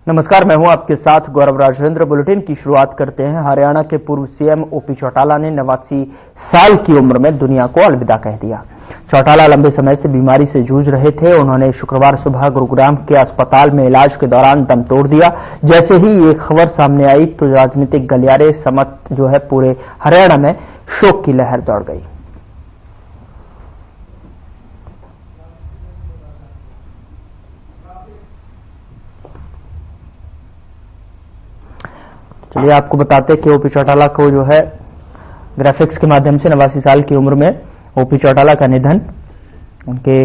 नमस्कार, मैं हूं आपके साथ गौरव राजेंद्र। बुलेटिन की शुरुआत करते हैं। हरियाणा के पूर्व सीएम ओपी चौटाला ने 89 साल की उम्र में दुनिया को अलविदा कह दिया। चौटाला लंबे समय से बीमारी से जूझ रहे थे। उन्होंने शुक्रवार सुबह गुरुग्राम के अस्पताल में इलाज के दौरान दम तोड़ दिया। जैसे ही ये खबर सामने आई तो राजनीतिक गलियारे समेत पूरे हरियाणा में शोक की लहर दौड़ गई। चलिए आपको बताते हैं कि ओपी चौटाला को ग्राफिक्स के माध्यम से 89 साल की उम्र में ओपी चौटाला का निधन, उनके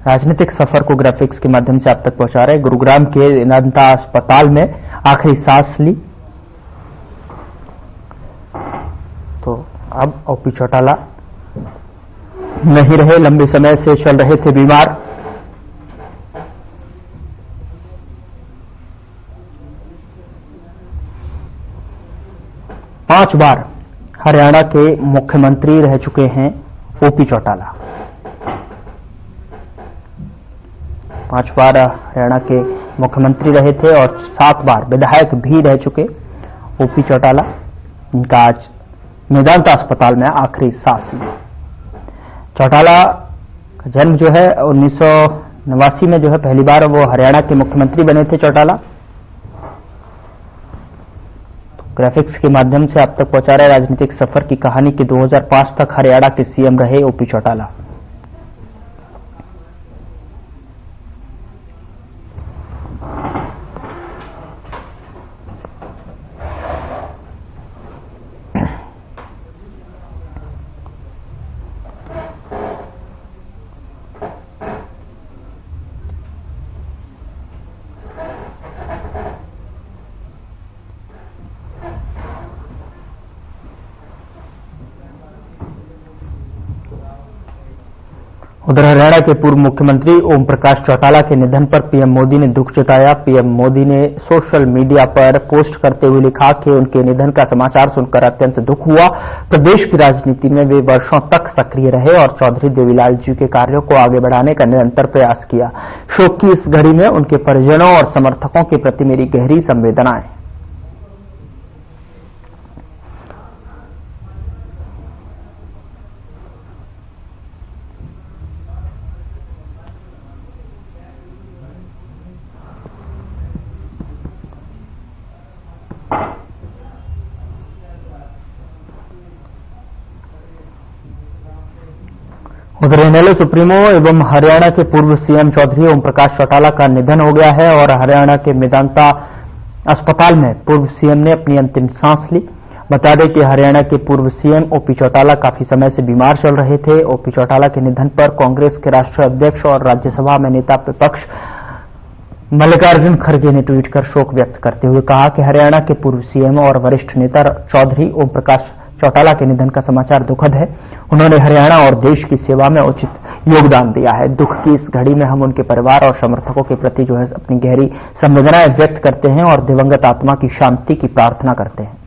राजनीतिक सफर को ग्राफिक्स के माध्यम से आप तक पहुंचा रहे। गुरुग्राम के मेदांता अस्पताल में आखिरी सांस ली तो अब ओपी चौटाला नहीं रहे। लंबे समय से चल रहे थे बीमार। पांच बार हरियाणा के मुख्यमंत्री रह चुके हैं ओपी चौटाला। 5 बार हरियाणा के मुख्यमंत्री रहे थे और 7 बार विधायक भी रह चुके ओपी चौटाला, इनका आज मेदांता अस्पताल में आखिरी सांस ली। चौटाला का जन्म 1989 में पहली बार वो हरियाणा के मुख्यमंत्री बने थे चौटाला। ग्राफिक्स के माध्यम से आप तक पहुंचा रहे राजनीतिक सफर की कहानी कि 2005 तक हरियाणा के सीएम रहे ओपी चौटाला। उधर हरियाणा के पूर्व मुख्यमंत्री ओम प्रकाश चौटाला के निधन पर पीएम मोदी ने दुख जताया। पीएम मोदी ने सोशल मीडिया पर पोस्ट करते हुए लिखा कि उनके निधन का समाचार सुनकर अत्यंत दुख हुआ। प्रदेश की राजनीति में वे वर्षों तक सक्रिय रहे और चौधरी देवीलाल जी के कार्यों को आगे बढ़ाने का निरंतर प्रयास किया। शोक की इस घड़ी में उनके परिजनों और समर्थकों के प्रति मेरी गहरी संवेदनाएं। उधर इनेलो सुप्रीमो एवं हरियाणा के पूर्व सीएम चौधरी ओम प्रकाश चौटाला का निधन हो गया है और हरियाणा के मेदांता अस्पताल में पूर्व सीएम ने अपनी अंतिम सांस ली। बता दें कि हरियाणा के पूर्व सीएम ओपी चौटाला काफी समय से बीमार चल रहे थे। ओपी चौटाला के निधन पर कांग्रेस के राष्ट्रीय अध्यक्ष और राज्यसभा में नेता प्रतिपक्ष मल्लिकार्जुन खड़गे ने ट्वीट कर शोक व्यक्त करते हुए कहा कि हरियाणा के पूर्व सीएम और वरिष्ठ नेता चौधरी ओम प्रकाश चौटाला के निधन का समाचार दुखद है। उन्होंने हरियाणा और देश की सेवा में उचित योगदान दिया है। दुख की इस घड़ी में हम उनके परिवार और समर्थकों के प्रति अपनी गहरी संवेदनाएं व्यक्त करते हैं और दिवंगत आत्मा की शांति की प्रार्थना करते हैं।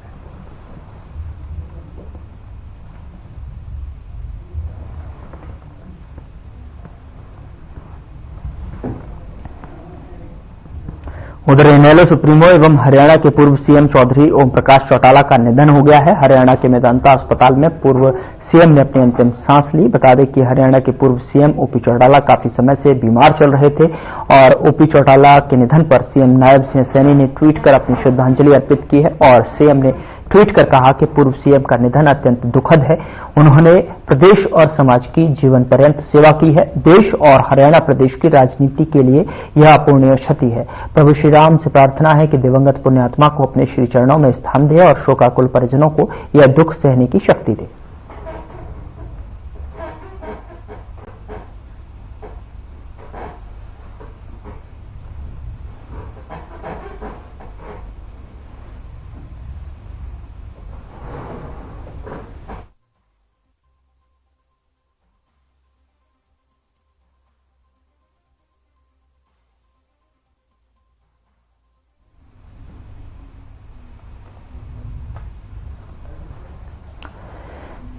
उधर इनेलो सुप्रीमो एवं हरियाणा के पूर्व सीएम चौधरी ओम प्रकाश चौटाला का निधन हो गया है। हरियाणा के मेदांता अस्पताल में पूर्व सीएम ने अपनी अंतिम सांस ली। बता दें कि हरियाणा के पूर्व सीएम ओपी चौटाला काफी समय से बीमार चल रहे थे और ओपी चौटाला के निधन पर सीएम नायब सिंह सैनी ने ट्वीट कर अपनी श्रद्धांजलि अर्पित की है और सीएम ने ट्वीट कर कहा कि पूर्व सीएम का निधन अत्यंत दुखद है। उन्होंने प्रदेश और समाज की जीवन पर्यंत सेवा की है। देश और हरियाणा प्रदेश की राजनीति के लिए यह अपूरणीय क्षति है। प्रभु श्री राम से प्रार्थना है कि दिवंगत पुण्यात्मा को अपने श्री चरणों में स्थान दे और शोकाकुल परिजनों को यह दुख सहने की शक्ति दे।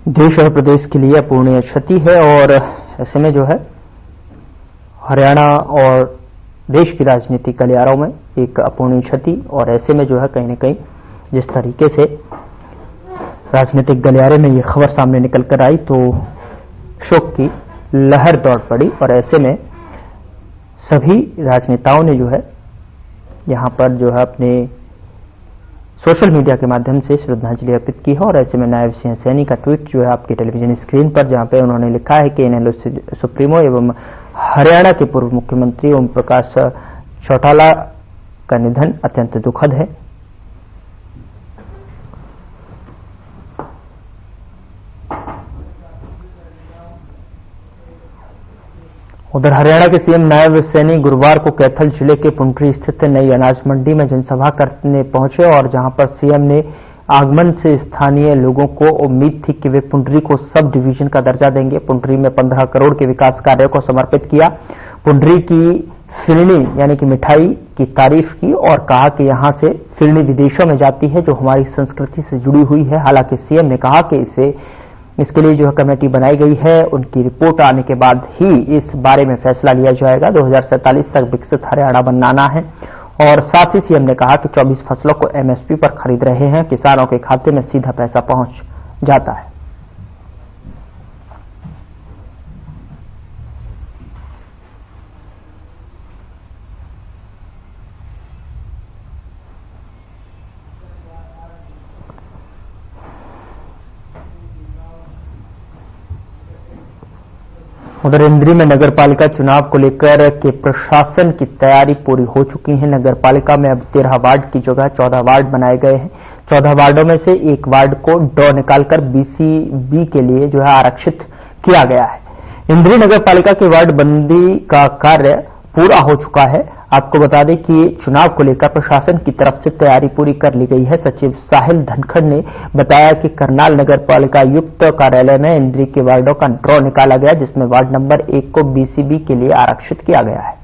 देश और प्रदेश के लिए अपूरणीय क्षति है और ऐसे में हरियाणा और देश की राजनीतिक गलियारों में एक अपूर्णीय क्षति। और ऐसे में जो है कहीं न कहीं जिस तरीके से राजनीतिक गलियारे में ये खबर सामने निकल कर आई तो शोक की लहर दौड़ पड़ी और ऐसे में सभी राजनेताओं ने जो है यहां पर जो है अपने सोशल मीडिया के माध्यम से श्रद्धांजलि अर्पित की है। और ऐसे में नायब सिंह सैनी का ट्वीट जो है आपकी टेलीविजन स्क्रीन पर, जहां पे उन्होंने लिखा है कि इनेलो सुप्रीमो एवं हरियाणा के पूर्व मुख्यमंत्री ओम प्रकाश चौटाला का निधन अत्यंत दुखद है। उधर हरियाणा के सीएम नायब सैनी गुरुवार को कैथल जिले के पुंडरी स्थित नई अनाज मंडी में जनसभा करने पहुंचे और जहां पर सीएम ने आगमन से स्थानीय लोगों को उम्मीद थी कि वे पुंडरी को सब डिवीजन का दर्जा देंगे। पुंडरी में 15 करोड़ के विकास कार्यों को समर्पित किया। पुंडरी की फिरनी यानी कि मिठाई की तारीफ की और कहा कि यहां से फिरनी विदेशों में जाती है जो हमारी संस्कृति से जुड़ी हुई है। हालांकि सीएम ने कहा कि इसके लिए जो है कमेटी बनाई गई है, उनकी रिपोर्ट आने के बाद ही इस बारे में फैसला लिया जाएगा। 2047 तक विकसित हरियाणा बनाना है। और साथ ही सीएम ने कहा कि 24 फसलों को एमएसपी पर खरीद रहे हैं, किसानों के खाते में सीधा पैसा पहुंच जाता है। उधर इंद्री में नगरपालिका चुनाव को लेकर के प्रशासन की तैयारी पूरी हो चुकी है। नगरपालिका में अब 13 वार्ड की जगह 14 वार्ड बनाए गए हैं। 14 वार्डों में से एक वार्ड को ड्रॉ निकालकर बीसीबी के लिए जो है आरक्षित किया गया है। इंद्री नगरपालिका की वार्ड बंदी का कार्य पूरा हो चुका है। आपको बता दें कि चुनाव को लेकर प्रशासन की तरफ से तैयारी पूरी कर ली गई है। सचिव साहिल धनखड़ ने बताया कि करनाल नगरपालिका आयुक्त कार्यालय में इंद्री के वार्डों का ड्रॉ निकाला गया, जिसमें वार्ड नंबर 1 को बीसीबी के लिए आरक्षित किया गया है।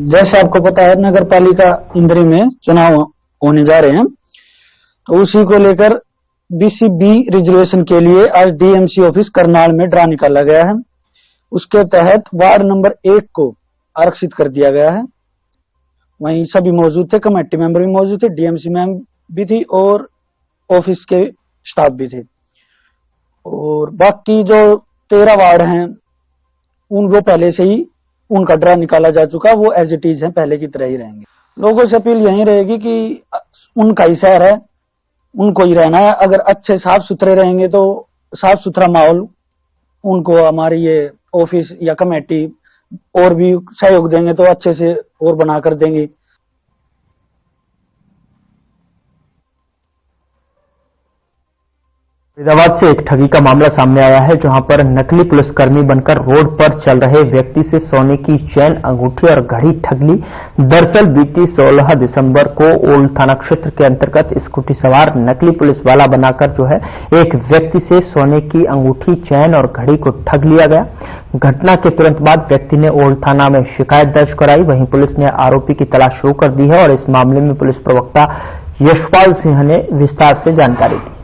जैसे आपको पता है नगरपालिका इंद्री में चुनाव होने जा रहे हैं, तो उसी को लेकर बीसीबी रिजर्वेशन के लिए आज डीएमसी ऑफिस करनाल में ड्रा निकाला गया है। उसके तहत वार्ड नंबर 1 को आरक्षित कर दिया गया है। वहीं सभी मौजूद थे, कमेटी मेंबर भी मौजूद थे, डीएमसी मैम भी थी और ऑफिस के स्टाफ भी थे। और बाकी जो 13 वार्ड हैं उनको पहले से ही उनका ड्रा निकाला जा चुका, वो एज इट इज है, पहले की तरह ही रहेंगे। लोगों से अपील यही रहेगी कि उनका ही शहर है, उनको ही रहना है। अगर अच्छे साफ सुथरे रहेंगे तो साफ सुथरा माहौल उनको हमारी ये ऑफिस या कमेटी और भी सहयोग देंगे तो अच्छे से और बनाकर देंगे। फरीदाबाद से एक ठगी का मामला सामने आया है, जहां पर नकली पुलिसकर्मी बनकर रोड पर चल रहे व्यक्ति से सोने की चैन, अंगूठी और घड़ी ठग ली। दरअसल बीती 16 दिसंबर को ओल्ड थाना क्षेत्र के अंतर्गत स्कूटी सवार नकली पुलिस वाला बनाकर जो है एक व्यक्ति से सोने की अंगूठी, चैन और घड़ी को ठग लिया गया। घटना के तुरंत बाद व्यक्ति ने ओल्ड थाना में शिकायत दर्ज कराई। वहीं पुलिस ने आरोपी की तलाश शुरू कर दी है और इस मामले में पुलिस प्रवक्ता यशपाल सिंह ने विस्तार से जानकारी दी।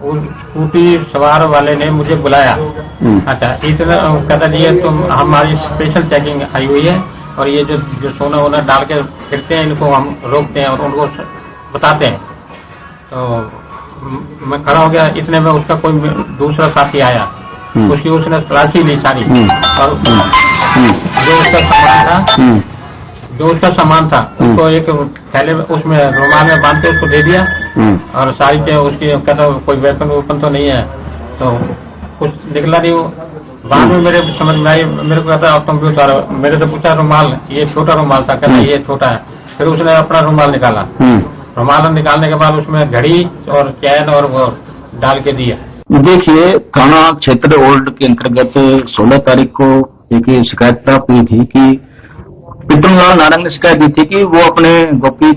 उस स्कूटी सवार वाले ने मुझे बुलाया। अच्छा, इतना कहता जी तो हमारी स्पेशल चेकिंग आई हुई है और ये जो सोना वोना डाल के फिरते हैं इनको हम रोकते हैं और उनको बताते हैं। तो मैं खड़ा हो गया, इतने में उसका कोई दूसरा साथी आया, उसने तलाशी ली सारी और जो उसका सामान था उसको एक थैले में उसमें रुमाल में बांध के उसको दे दिया और सारी चीजें उसकी कहता कोई वेपन तो नहीं है, तो कुछ निकला नहीं। वो बाद में मेरे समझ में आई, मेरे को कहता कंप्यूटर, मेरे से पूछा रुमाल, ये छोटा रुमाल था, कहता ये छोटा है। फिर उसने अपना रुमाल निकाला, रुमाल निकालने के बाद उसमें घड़ी और चैन और वो डाल के दिया। देखिए, थाना क्षेत्र ओल्ड के अंतर्गत 16 तारीख को एक शिकायत प्राप्त हुई थी कि पितुमलाल नारंग ने शिकायत दी थी कि वो अपने गोपी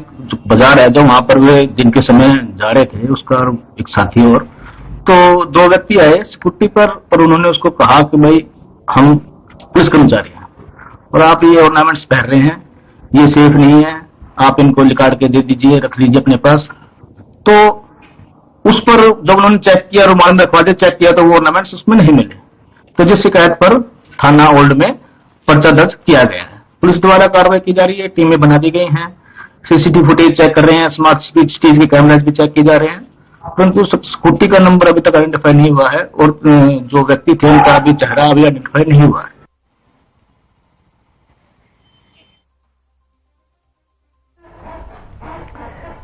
बाजार है जो वहां पर वे दिन के समय जा रहे थे, उसका एक साथी और तो दो व्यक्ति आए स्कूटी पर उन्होंने उसको कहा कि भाई हम पुलिस कर्मचारी हैं और आप ये ऑर्नामेंट्स पहन रहे हैं, ये सेफ नहीं है, आप इनको निकाल के दे दीजिए, रख लीजिए अपने पास। तो उस पर जब उन्होंने चेक किया, रुमाल में रखवा चेक किया तो वो ऑर्नामेंट्स उसमें नहीं मिले। तो जिस शिकायत पर थाना ओल्ड में पर्चा दर्ज किया गया है। पुलिस द्वारा कार्रवाई की जा रही है, टीमें बना दी गई हैं, सीसीटीवी फुटेज चेक कर रहे हैं, स्मार्ट सिटीज के कैमराज भी चेक किए जा रहे हैं, परंतु स्कूटी का नंबर अभी तक आइडेंटिफाई नहीं हुआ है और जो व्यक्ति थे उनका अभी चेहरा अभी आइडेंटिफाई नहीं हुआ है।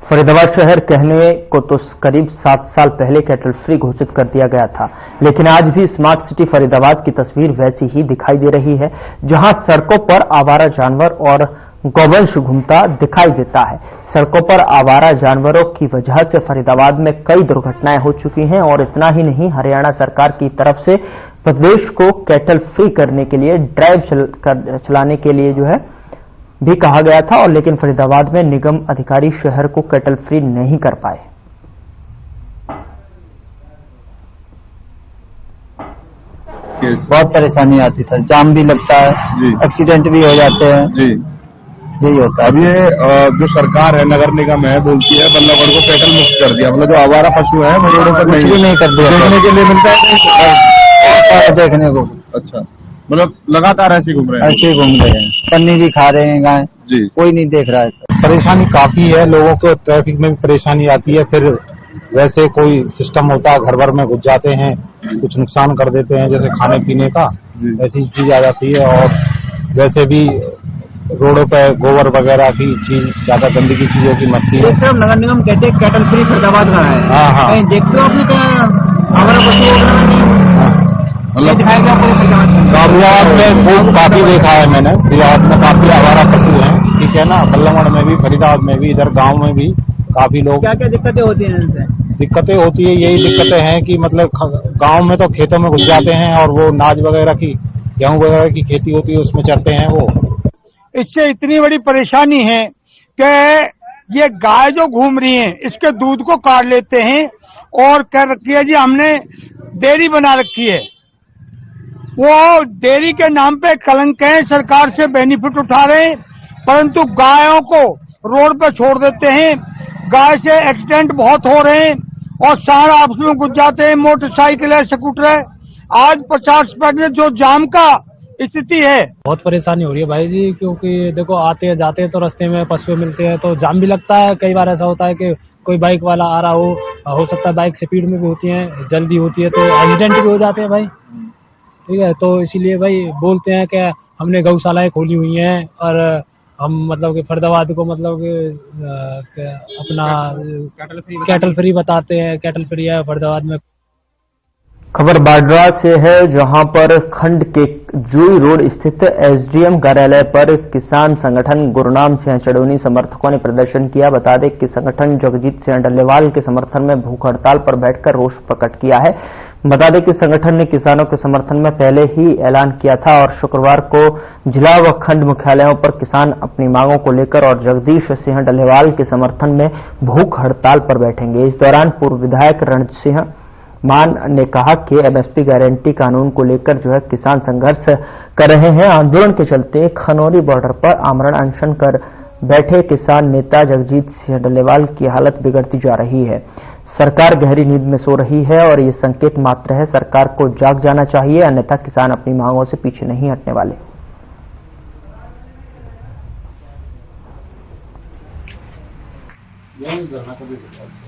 फरीदाबाद शहर कहने को तो करीब 7 साल पहले कैटल फ्री घोषित कर दिया गया था, लेकिन आज भी स्मार्ट सिटी फरीदाबाद की तस्वीर वैसी ही दिखाई दे रही है, जहां सड़कों पर आवारा जानवर और गौवंश घूमता दिखाई देता है। सड़कों पर आवारा जानवरों की वजह से फरीदाबाद में कई दुर्घटनाएं हो चुकी हैं और इतना ही नहीं, हरियाणा सरकार की तरफ से प्रदेश को कैटल फ्री करने के लिए ड्राइव चलाने के लिए जो है भी कहा गया था, और लेकिन फरीदाबाद में निगम अधिकारी शहर को कैटल फ्री नहीं कर पाए। बहुत परेशानी आती सर, जाम भी लगता है, एक्सीडेंट भी हो जाते हैं जी, यही होता है। अब ये जो सरकार है, नगर निगम है, बोलती है बल्लभगढ़ को कैटल मुक्त कर दिया, मतलब जो आवारा पशु है वो रोडों पर नहीं कर दिया, देखने के लिए मिलता है देखने को। अच्छा, मतलब लगातार ऐसे घूम रहे हैं, ऐसे घूम रहे हैं, पन्नी भी खा रहे हैं गाय जी, कोई नहीं देख रहा है सर। परेशानी काफी है, लोगों को ट्रैफिक में भी परेशानी आती है, फिर वैसे कोई सिस्टम होता है घर भर में घुस जाते हैं, कुछ नुकसान कर देते हैं, जैसे खाने पीने का ऐसी चीज आ जाती है। और वैसे भी रोडों पे गोबर वगैरह की चीज, ज्यादा गंदगी चीजों की मस्ती है। नगर निगम कहते हैं कैटल फ्री फरीदाबाद का है। हाँ, कहीं देखते हो आपने क्या हमारा दिखाया गया फरीदाबाद में काफी देखा है मैंने, फरीदाबाद में काफी आवारा पशु हैं, ठीक है ना, बल्लभगढ़ में भी, फरीदाबाद में भी, इधर गांव में भी काफी लोग। क्या क्या दिक्कतें होती हैं इनसे? दिक्कतें होती है, यही दिक्कतें हैं कि मतलब गांव में तो खेतों में घुस जाते हैं और वो नाज वगैरह की, गेहूं वगैरह की खेती होती है उसमें चढ़ते हैं वो। इससे इतनी बड़ी परेशानी है कि ये गाय जो घूम रही है इसके दूध को काट लेते हैं और कर रखी है जी हमने डेयरी बना रखी है, वो डेयरी के नाम पे कलंक है, सरकार से बेनिफिट उठा रहे हैं, परंतु गायों को रोड पे छोड़ देते हैं, गाय से एक्सीडेंट बहुत हो रहे हैं और सारा आपस में घुस जाते हैं, मोटरसाइकिल है, स्कूटर है। आज 50% जो जाम का स्थिति है, बहुत परेशानी हो रही है भाई जी, क्योंकि देखो आते हैं जाते हैं तो रास्ते में पशु मिलते हैं तो जाम भी लगता है। कई बार ऐसा होता है कि कोई बाइक वाला आ रहा हो सकता है बाइक स्पीड में भी होती है, जल्दी होती है तो एक्सीडेंट भी हो जाते हैं भाई, ठीक है। तो इसीलिए भाई बोलते हैं कि हमने गौशालाएं खोली हुई हैं और हम मतलब कि फरीदाबाद को मतलब कि अपना कैटल फ्री बताते हैं, कैटल फ्री है फरीदाबाद में। खबर बाड्रा से है, जहां पर खंड के जूई रोड स्थित एसडीएम कार्यालय पर किसान संगठन गुरनाम सिंह चड़ोनी समर्थकों ने प्रदर्शन किया। बता दें कि संगठन जगजीत सिंह डल्लेवाल के समर्थन में भूख हड़ताल पर बैठकर रोष प्रकट किया है। बता दें कि संगठन ने किसानों के समर्थन में पहले ही ऐलान किया था और शुक्रवार को जिला व खंड मुख्यालयों पर किसान अपनी मांगों को लेकर और जगदीश सिंह डल्लेवाल के समर्थन में भूख हड़ताल पर बैठेंगे। इस दौरान पूर्व विधायक रणजीत सिंह मान ने कहा कि एमएसपी गारंटी कानून को लेकर जो है किसान संघर्ष कर रहे हैं। आंदोलन के चलते खनौरी बॉर्डर पर आमरण अनशन कर बैठे किसान नेता जगजीत सिंह डल्लेवाल की हालत बिगड़ती जा रही है। सरकार गहरी नींद में सो रही है और ये संकेत मात्र है, सरकार को जाग जाना चाहिए, अन्यथा किसान अपनी मांगों से पीछे नहीं हटने वाले।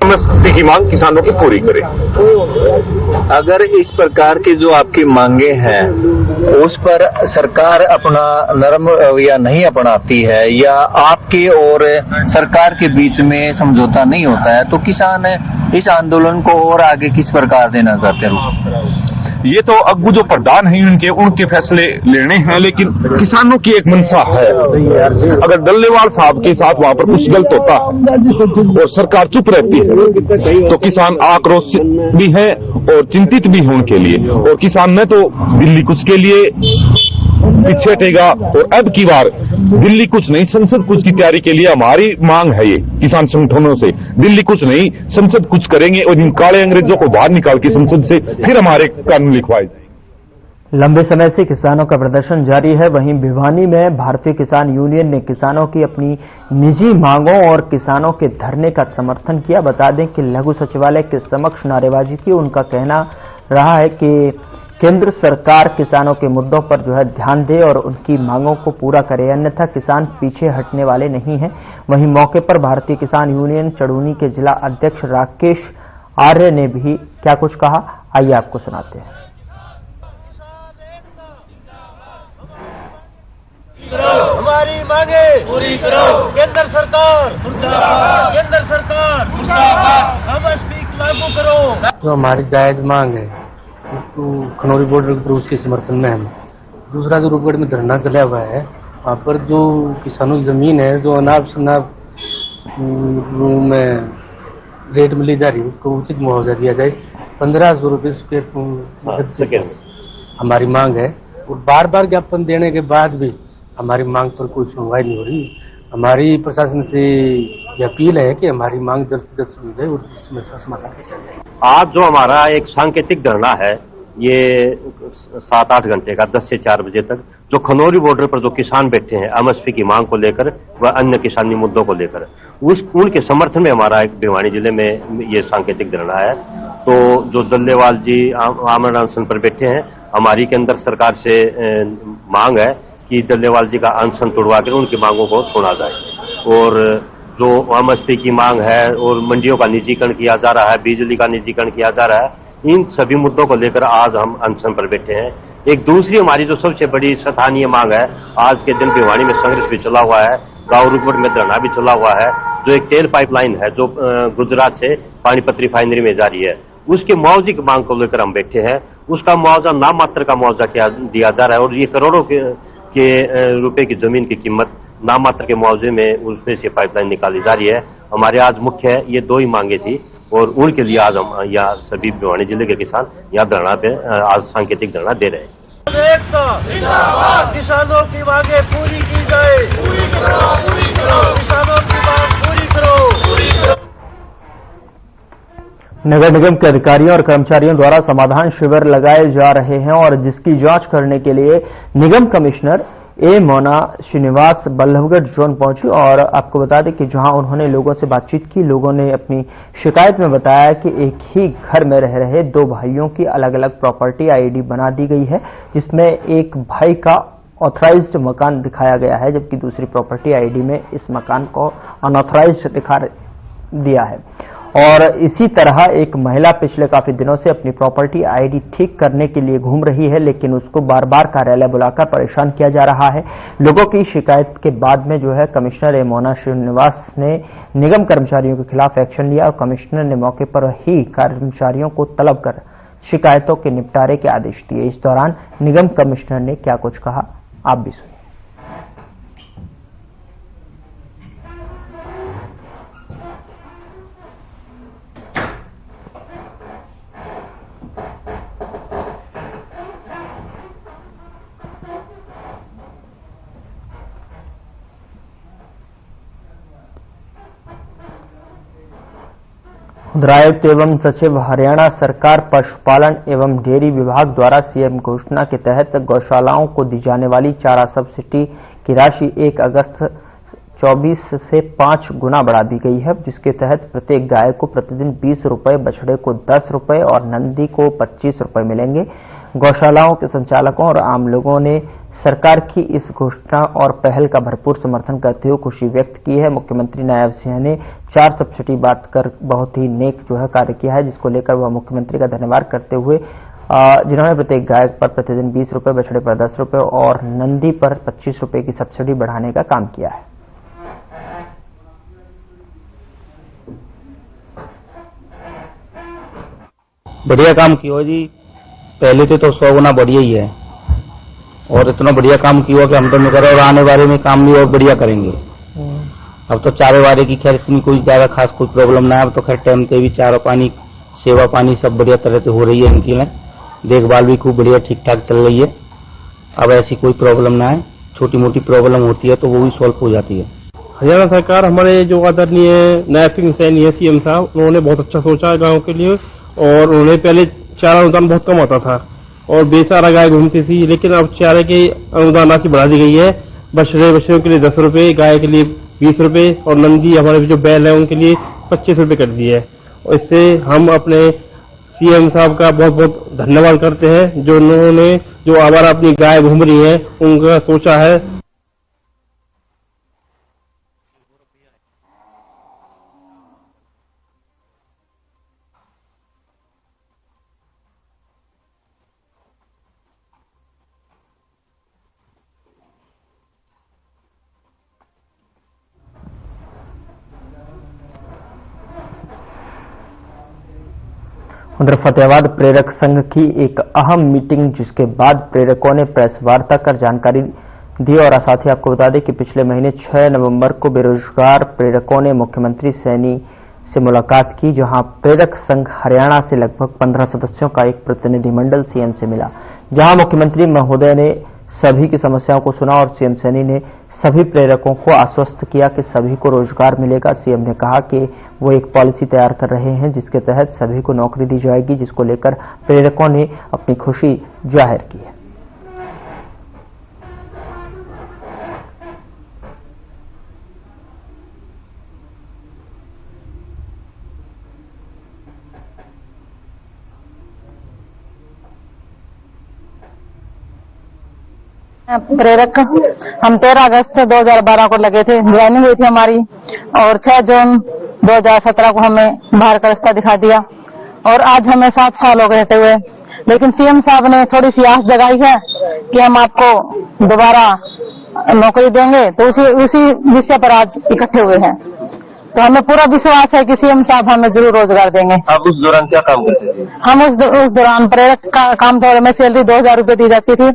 एमएसपी की मांग किसानों की पूरी करें। अगर इस प्रकार की जो आपकी मांगे हैं उस पर सरकार अपना नरम रवैया नहीं अपनाती है या आपके और सरकार के बीच में समझौता नहीं होता है तो किसान इस आंदोलन को और आगे किस प्रकार देना चाहते हैं? ये तो अग्गू जो प्रधान हैं उनके फैसले लेने हैं, लेकिन किसानों की एक मंशा है। अगर डल्लेवाल साहब के साथ वहां पर कुछ गलत होता है और सरकार चुप रहती है तो किसान आक्रोशित भी है और चिंतित भी है उनके लिए। और किसान ने तो दिल्ली कुछ के लिए पीछे हटेगा। और अब की बार दिल्ली कुछ नहीं, संसद कुछ की तैयारी के लिए हमारी मांग है ये किसान संगठनों से। दिल्ली कुछ नहीं, संसद कुछ करेंगे और इन काले अंग्रेजों को बाहर निकाल के संसद से फिर हमारे कानून लिखवाए जाएंगे। लंबे समय से किसानों का प्रदर्शन जारी है। वहीं भिवानी में भारतीय किसान यूनियन ने किसानों की अपनी निजी मांगों और किसानों के धरने का समर्थन किया। बता दें कि लघु सचिवालय के समक्ष नारेबाजी की। उनका कहना रहा है कि केंद्र सरकार किसानों के मुद्दों पर ध्यान दे और उनकी मांगों को पूरा करे, अन्यथा किसान पीछे हटने वाले नहीं हैं। वहीं मौके पर भारतीय किसान यूनियन चड़ूनी के जिला अध्यक्ष राकेश आर्य ने भी क्या कुछ कहा, आइए आपको सुनाते हैं। हमारी मांगे पूरी करो, केंद्र सरकार केंद्र सरकार एमएसपी लागू करो। जो हमारी जायज मांग है तो खनौरी बॉर्डर पर उसके समर्थन में हम। दूसरा जो रूपगढ़ में धरना चला हुआ है, वहाँ पर जो किसानों की जमीन है जो अनाप शनाप में रेट में ली जा रही है उसको उचित मुआवजा दिया जाए। 1500 रुपये स्क्वायर फुट हमारी मांग है। और बार बार ज्ञापन देने के बाद भी हमारी मांग पर कोई सुनवाई नहीं हो रही। हमारी प्रशासन से ये अपील है कि हमारी मांग जल्द से जल्द सुनी जाए और इस समस्या का समाधान किया जाए। आज जो हमारा एक सांकेतिक धरना है, ये 7-8 घंटे का 10 से 4 बजे तक, जो खनौरी बॉर्डर पर जो किसान बैठे हैं एमएसपी की मांग को लेकर व अन्य किसानी मुद्दों को लेकर, उनके समर्थन में हमारा एक भिवानी जिले में ये सांकेतिक धरना है। तो जो दल्लेवाल जी आमरण अनशन पर बैठे हैं, हमारी केंद्र सरकार से मांग है कि दल्लेवाल जी का अनशन तोड़वा कर उनकी मांगों को सुना जाए। और जो एमएसपी की मांग है और मंडियों का निजीकरण किया जा रहा है, बिजली का निजीकरण किया जा रहा है, इन सभी मुद्दों को लेकर आज हम अनशन पर बैठे हैं। एक दूसरी हमारी जो सबसे बड़ी सराहनीय मांग है, आज के दिन भिवानी में संघर्ष भी चला हुआ है, गांव रुकवट में धरना भी चला हुआ है। जो एक तेल पाइपलाइन है जो गुजरात से पानीपत रिफाइनरी में जा रही है, उसके मुआवजे की मांग को लेकर हम बैठे हैं। उसका मुआवजा नाम मात्र का मुआवजा दिया जा रहा है और ये करोड़ों के रुपए की जमीन की कीमत नाम मात्र के मुआवजे में उसमें से पाइपलाइन निकाली जा रही है। हमारे आज मुख्य है ये 2 ही मांगे थी और उनके लिए आज हम यहाँ सभी भिवानी जिले के किसान यहाँ धरना पे आज सांकेतिक धरना दे रहे हैं। किसानों की मांगे पूरी की जाए, किसानों की मांग पूरी करो। नगर निगम के अधिकारियों और कर्मचारियों द्वारा समाधान शिविर लगाए जा रहे हैं और जिसकी जांच करने के लिए निगम कमिश्नर ए मोना श्रीनिवास बल्लभगढ़ जोन पहुंची। और आपको बता दें कि जहां उन्होंने लोगों से बातचीत की, लोगों ने अपनी शिकायत में बताया कि एक ही घर में रह रहे 2 भाइयों की अलग अलग प्रॉपर्टी आईडी बना दी गई है, जिसमें एक भाई का ऑथराइज्ड मकान दिखाया गया है जबकि दूसरी प्रॉपर्टी आईडी में इस मकान को अनऑथराइज्ड दिखा दिया है। और इसी तरह एक महिला पिछले काफी दिनों से अपनी प्रॉपर्टी आईडी ठीक करने के लिए घूम रही है, लेकिन उसको बार बार कार्यालय बुलाकर परेशान किया जा रहा है। लोगों की शिकायत के बाद में कमिश्नर ए मोना श्रीनिवास ने निगम कर्मचारियों के खिलाफ एक्शन लिया और कमिश्नर ने मौके पर ही कर्मचारियों को तलब कर शिकायतों के निपटारे के आदेश दिए। इस दौरान निगम कमिश्नर ने क्या कुछ कहा, आप भी सुनिए। उद्रायुक्त एवं सचिव हरियाणा सरकार पशुपालन एवं डेयरी विभाग द्वारा सीएम घोषणा के तहत गौशालाओं को दी जाने वाली चारा सब्सिडी की राशि 1 अगस्त 24 से 5 गुना बढ़ा दी गई है, जिसके तहत प्रत्येक गाय को प्रतिदिन 20 रुपए, बछड़े को 10 रुपए और नंदी को 25 रुपए मिलेंगे। गौशालाओं के संचालकों और आम लोगों ने सरकार की इस घोषणा और पहल का भरपूर समर्थन करते हुए खुशी व्यक्त की है। मुख्यमंत्री नायब सिंह ने 4 सब्सिडी बांटकर बहुत ही नेक कार्य किया है, जिसको लेकर वह मुख्यमंत्री का धन्यवाद करते हुए जिन्होंने प्रत्येक गाय पर प्रतिदिन 20 रुपए, बछड़े पर 10 रुपए और नंदी पर 25 रुपए की सब्सिडी बढ़ाने का काम किया है। बढ़िया काम किया जी, पहले तो 100 गुना बढ़िया ही है और इतना बढ़िया काम किया कि हम तो नहीं करें और आने वाले में काम भी और बढ़िया करेंगे। अब तो चारे वारे की खैर इसमें कोई ज्यादा खास कोई प्रॉब्लम ना है। अब तो खैर टाइम से भी चारा पानी, सेवा पानी सब बढ़िया तरह से हो रही है। इनकी देखभाल भी खूब बढ़िया ठीक ठाक चल रही है। अब ऐसी कोई प्रॉब्लम ना है, छोटी मोटी प्रॉब्लम होती है तो वो भी सॉल्व हो जाती है। हरियाणा सरकार, हमारे जो आदरणीय नायब सिंह सैनी है सीएम साहब, उन्होंने बहुत अच्छा सोचा है गाँव के लिए। और उन्होंने पहले चारा अनुदान बहुत कम आता था और बेचारा गाय घूमती थी, लेकिन अब चारे की अनुदान राशि बढ़ा दी गई है। बछड़ों के लिए 10 रुपए, गाय के लिए 20 रुपए और नंदी हमारे जो बैल है उनके लिए 25 रुपए कर दिए है। और इससे हम अपने सीएम साहब का बहुत बहुत धन्यवाद करते हैं, जो उन्होंने जो आवारा अपनी गाय घूम रही है उनका सोचा है। उधर फतेहाबाद प्रेरक संघ की एक अहम मीटिंग, जिसके बाद प्रेरकों ने प्रेस वार्ता कर जानकारी दी। और साथ ही आपको बता दें कि पिछले महीने 6 नवंबर को बेरोजगार प्रेरकों ने मुख्यमंत्री सैनी से मुलाकात की, जहां प्रेरक संघ हरियाणा से लगभग 15 सदस्यों का एक प्रतिनिधिमंडल सीएम से मिला, जहां मुख्यमंत्री महोदय ने सभी की समस्याओं को सुना और सीएम सैनी ने सभी प्रेरकों को आश्वस्त किया कि सभी को रोजगार मिलेगा। सीएम ने कहा कि वो एक पॉलिसी तैयार कर रहे हैं जिसके तहत सभी को नौकरी दी जाएगी, जिसको लेकर प्रेरकों ने अपनी खुशी जाहिर की है। प्रेरक हम 13 अगस्त 2012 को लगे थे, ज्वाइनिंग हुई थी हमारी और 6 जून 2017 को हमें बाहर का रास्ता दिखा दिया और आज हमें 7 साल हो गए हटे हुए। लेकिन सीएम साहब ने थोड़ी सी आस जगाई है कि हम आपको दोबारा नौकरी देंगे, तो उसी विषय पर आज इकट्ठे हुए हैं। तो हमें पूरा विश्वास है कि सीएम साहब हमें जरूर रोजगार देंगे। आप उस दौरान क्या काम करते थे? हम उस दौरान प्रेरक का काम था, हमें सैलरी 2000 रुपए दी जाती थी,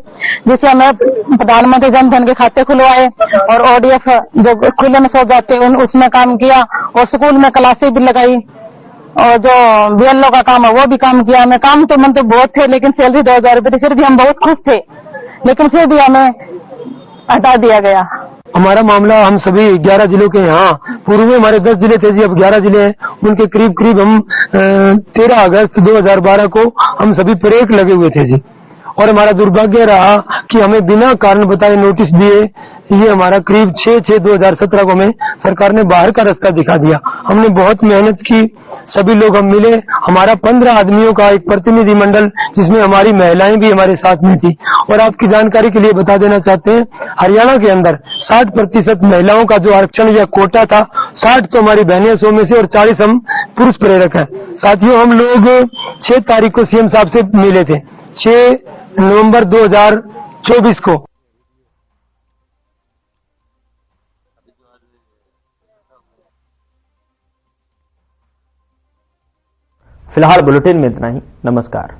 जिससे हमें प्रधानमंत्री जन धन के खाते खुलवाए और ओडीएफ जो खुले में सो जाते उसमें काम किया और स्कूल में क्लासें भी लगाई और जो बीएलओ का काम है वो भी काम किया। हमें काम तो मन तो बहुत थे, लेकिन सैलरी 2000 रुपए थी, फिर भी हम बहुत खुश थे, लेकिन फिर भी हमें हटा दिया गया। हमारा मामला हम सभी 11 जिलों के यहाँ, पूर्व में हमारे 10 जिले थे जी, अब 11 जिले हैं। उनके करीब करीब हम 13 अगस्त 2012 को हम सभी प्रेरक लगे हुए थे जी। और हमारा दुर्भाग्य रहा कि हमें बिना कारण बताए नोटिस दिए, ये हमारा करीब 6/6/2017 को हमें सरकार ने बाहर का रास्ता दिखा दिया। हमने बहुत मेहनत की, सभी लोग हम मिले, हमारा 15 आदमियों का एक प्रतिनिधि मंडल, जिसमें हमारी महिलाएं भी हमारे साथ में थी। और आपकी जानकारी के लिए बता देना चाहते हैं, हरियाणा के अंदर 60% महिलाओं का जो आरक्षण या कोटा था, 60 तो हमारी बहनें 100 में से और 40 हम पुरुष प्रेरक हैं। साथियों, हम लोग 6 तारीख को सीएम साहब से मिले थे, 6 नवंबर 2024 को। फिलहाल बुलेटिन में इतना ही। नमस्कार।